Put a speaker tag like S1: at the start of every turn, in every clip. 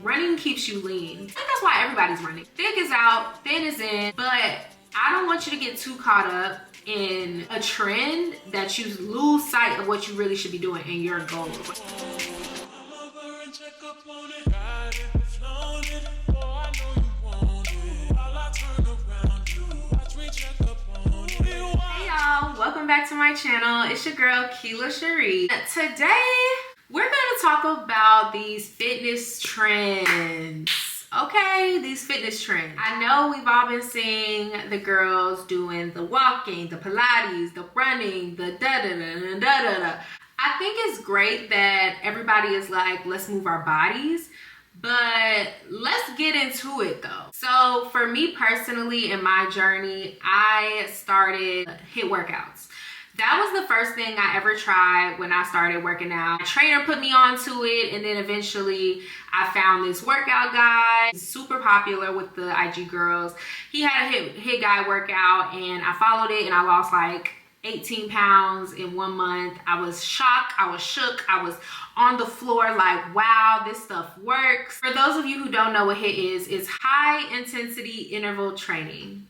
S1: Running keeps you lean. I think that's why everybody's running. Thick is out, thin is in, but I don't want you to get too caught up in a trend that you lose sight of what you really should be doing and your goals. Hey y'all, welcome back to my channel. It's your girl Keela Cherie. Today we're gonna talk about these fitness trends. Okay, these fitness trends. I know we've all been seeing the girls doing the walking, the Pilates, the running, the da-da-da-da-da-da. I think it's great that everybody is like, let's move our bodies, but let's get into it though. So for me personally, in my journey, I started HIIT workouts. That was the first thing I ever tried when I started working out. My trainer put me onto it, and then eventually I found this workout guy, super popular with the IG girls. He had a HIIT guy workout, and I followed it, and I lost like 18 pounds in 1 month. I was shocked, I was shook, I was on the floor like, wow, this stuff works. For those of you who don't know what HIIT is, it's high intensity interval training.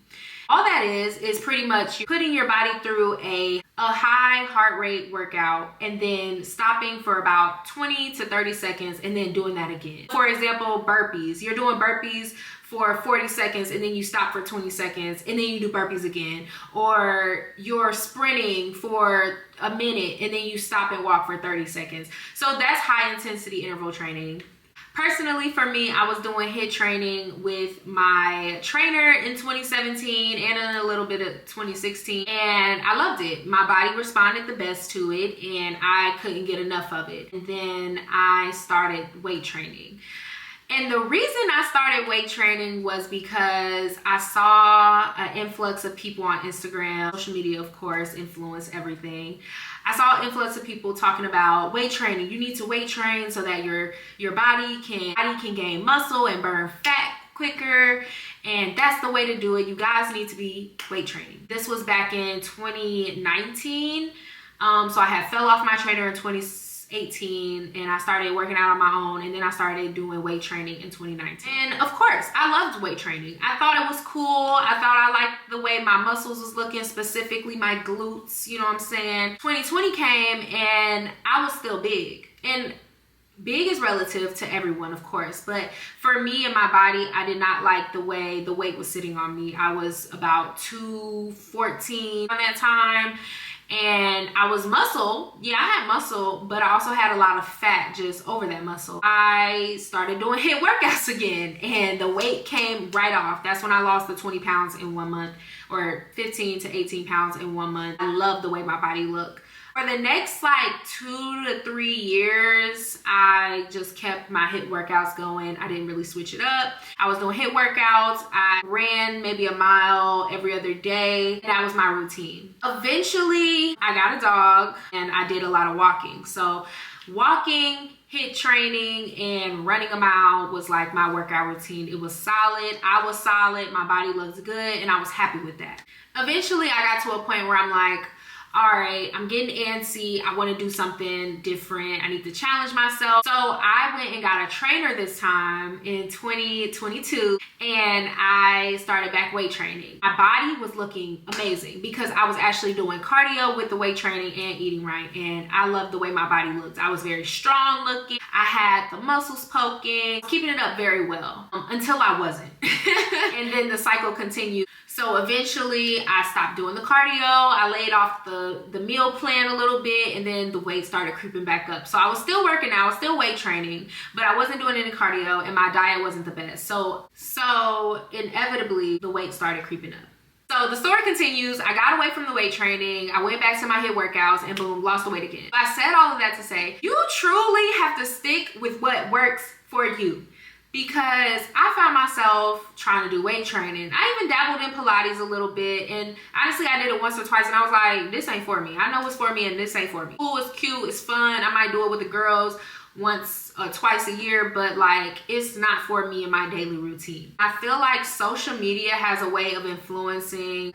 S1: All that is pretty much you putting your body through a high heart rate workout and then stopping for about 20 to 30 seconds and then doing that again. For example, burpees. You're doing burpees for 40 seconds and then you stop for 20 seconds and then you do burpees again. Or you're sprinting for a minute and then you stop and walk for 30 seconds. So that's high intensity interval training. Personally, for me, I was doing HIIT training with my trainer in 2017 and in a little bit of 2016, and I loved it. My body responded the best to it, and I couldn't get enough of it. And then I started weight training. And the reason I started weight training was because I saw an influx of people on Instagram. Social media, of course, influence everything. I saw an influx of people talking about weight training. You need to weight train so that your body can gain muscle and burn fat quicker. And that's the way to do it. You guys need to be weight training. This was back in 2019. So I had fell off my trainer in 2018 and I started working out on my own, and then I started doing weight training in 2019. And of course, I loved weight training. I thought it was cool. I thought I liked the way my muscles was looking, specifically my glutes, you know what I'm saying? 2020 came and I was still big. And big is relative to everyone, of course, but for me and my body, I did not like the way the weight was sitting on me. I was about 214 on that time. And I was muscle. Yeah, I had muscle, but I also had a lot of fat just over that muscle. I started doing HIIT workouts again, and the weight came right off. That's when I lost the 20 pounds in 1 month, or 15 to 18 pounds in 1 month. I love the way my body looked. For the next like 2 to 3 years, I just kept my HIIT workouts going. I didn't really switch it up. I was doing HIIT workouts. I ran maybe a mile every other day. That was my routine. Eventually, I got a dog and I did a lot of walking. So walking, HIIT training, and running a mile was like my workout routine. It was solid. I was solid. My body looked good and I was happy with that. Eventually, I got to a point where I'm like, all right, I'm getting antsy. I want to do something different. I need to challenge myself. So I went and got a trainer this time in 2022, and I started back weight training. My body was looking amazing because I was actually doing cardio with the weight training and eating right. And I loved the way my body looked. I was very strong looking. I had the muscles poking, keeping it up very well until I wasn't. And then the cycle continued. So eventually I stopped doing the cardio. I laid off the meal plan a little bit, and then the weight started creeping back up. So I was still working out, I was still weight training, but I wasn't doing any cardio and my diet wasn't the best. So inevitably the weight started creeping up. So the story continues. I got away from the weight training. I went back to my HIIT workouts and boom, lost the weight again. I said all of that to say, you truly have to stick with what works for you. Because I found myself trying to do weight training. I even dabbled in Pilates a little bit, and honestly I did it once or twice and I was like, this ain't for me. I know it's for me and this ain't for me. Cool, it's cute, it's fun. I might do it with the girls once or twice a year, but like it's not for me in my daily routine. I feel like social media has a way of influencing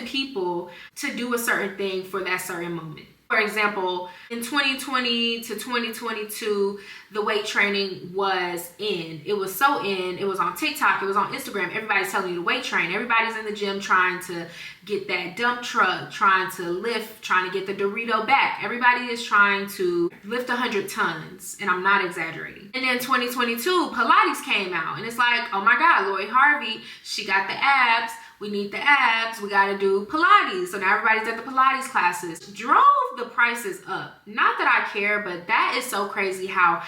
S1: people to do a certain thing for that certain moment. For example, in 2020 to 2022, the weight training was in. It was so in. It was on TikTok. It was on Instagram. Everybody's telling you to weight train. Everybody's in the gym trying to get that dump truck, trying to lift, trying to get the Dorito back. Everybody is trying to lift 100 tons, and I'm not exaggerating. And then 2022, Pilates came out, and it's like, oh my God, Lori Harvey, she got the abs. We need the abs. We got to do Pilates. So now everybody's at the Pilates classes. Drove the prices up. Not that I care, but that is so crazy how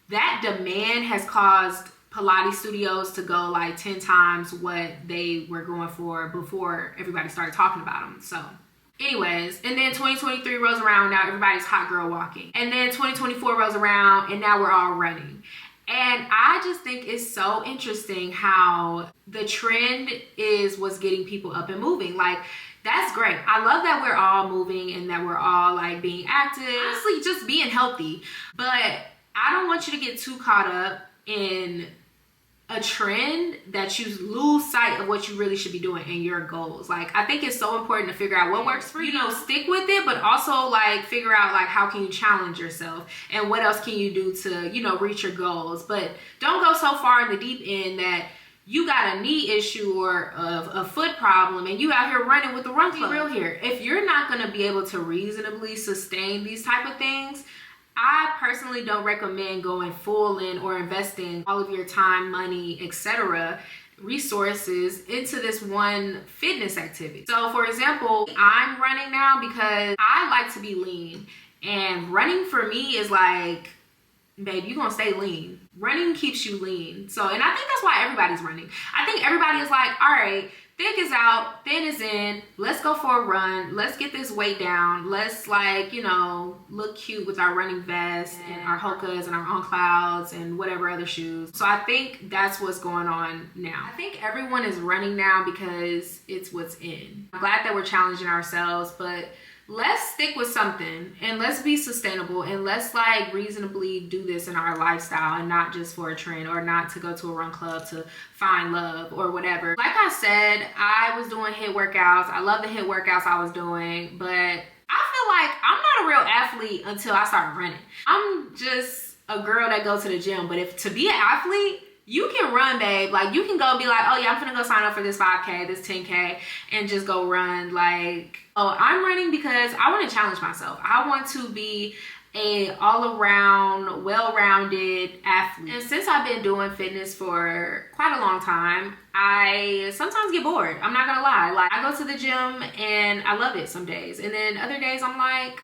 S1: that demand has caused Pilates studios to go like 10 times what they were going for before everybody started talking about them. So anyways, and then 2023 rolls around. Now everybody's hot girl walking. And then 2024 rolls around and now we're all running. And I just think it's so interesting how the trend is what's getting people up and moving. Like, that's great. I love that we're all moving and that we're all like being active, honestly, just being healthy. But I don't want you to get too caught up in a trend that you lose sight of what you really should be doing and your goals. Like, I think it's so important to figure out what works for you. You know, stick with it, but also like figure out like how can you challenge yourself and what else can you do to, you know, reach your goals. But don't go so far in the deep end that you got a knee issue or a foot problem and you out here running with the run club. Be real here. If you're not going to be able to reasonably sustain these type of things, I personally don't recommend going full in or investing all of your time, money, etc., resources into this one fitness activity. So for example, I'm running now because I like to be lean, and running for me is like, babe, you're gonna stay lean. Running keeps you lean. So, and I think that's why everybody's running. I think everybody is like, all right, thick is out, thin is in, let's go for a run, let's get this weight down, let's like, you know, look cute with our running vest and our Hokas and our On Clouds and whatever other shoes. So I think that's what's going on now. I think everyone is running now because it's what's in. I'm glad that we're challenging ourselves, but let's stick with something and let's be sustainable and let's like reasonably do this in our lifestyle and not just for a trend or not to go to a run club to find love or whatever. Like I said, I was doing HIIT workouts. I love the HIIT workouts I was doing, but I feel like I'm not a real athlete until I start running. I'm just a girl that goes to the gym, but if to be an athlete, you can run, babe. Like, you can go and be like, oh yeah, I'm gonna go sign up for this 5K, this 10K, and just go run. Like, oh, I'm running because I want to challenge myself. I want to be a all-around, well-rounded athlete. And since I've been doing fitness for quite a long time, I sometimes get bored. I'm not gonna lie. Like, I go to the gym and I love it some days, and then other days I'm like,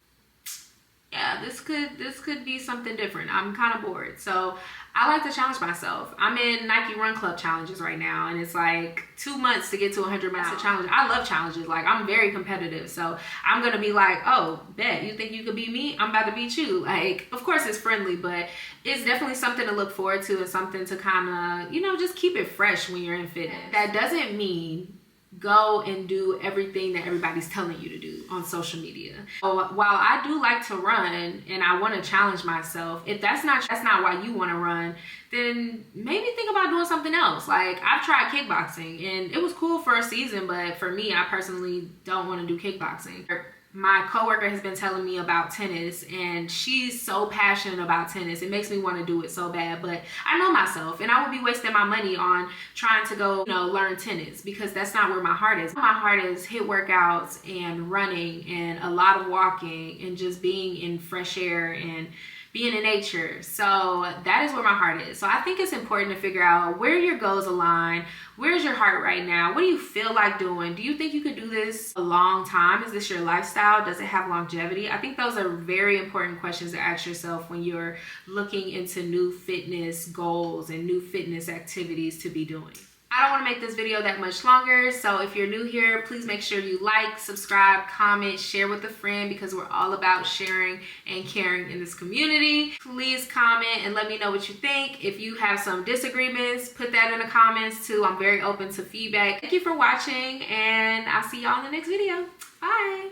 S1: yeah, this could be something different. I'm kind of bored. So I like to challenge myself. I'm in Nike Run Club challenges right now, and it's like 2 months to get to 100 miles. Wow. Challenge. I love challenges. Like, I'm very competitive, so I'm gonna be like, oh, bet you think you could beat me? I'm about to beat you. Like, of course it's friendly, but it's definitely something to look forward to and something to kind of, you know, just keep it fresh when you're in fitness. That doesn't mean go and do everything that everybody's telling you to do on social media. So while I do like to run and I want to challenge myself, if that's not why you want to run, then maybe think about doing something else. Like, I've tried kickboxing and it was cool for a season, but for me, I personally don't want to do kickboxing. My coworker has been telling me about tennis, and she's so passionate about tennis. It makes me want to do it so bad, but I know myself, and I would be wasting my money on trying to go, you know, learn tennis, because that's not where my heart is. My heart is HIIT workouts and running and a lot of walking and just being in fresh air and being in nature. So that is where my heart is. So I think it's important to figure out where your goals align. Where's your heart right now? What do you feel like doing? Do you think you could do this a long time? Is this your lifestyle? Does it have longevity? I think those are very important questions to ask yourself when you're looking into new fitness goals and new fitness activities to be doing. I don't want to make this video that much longer, so if you're new here, please make sure you like, subscribe, comment, share with a friend, because we're all about sharing and caring in this community. Please comment and let me know what you think. If you have some disagreements, put that in the comments too. I'm very open to feedback. Thank you for watching, and I'll see y'all in the next video. Bye.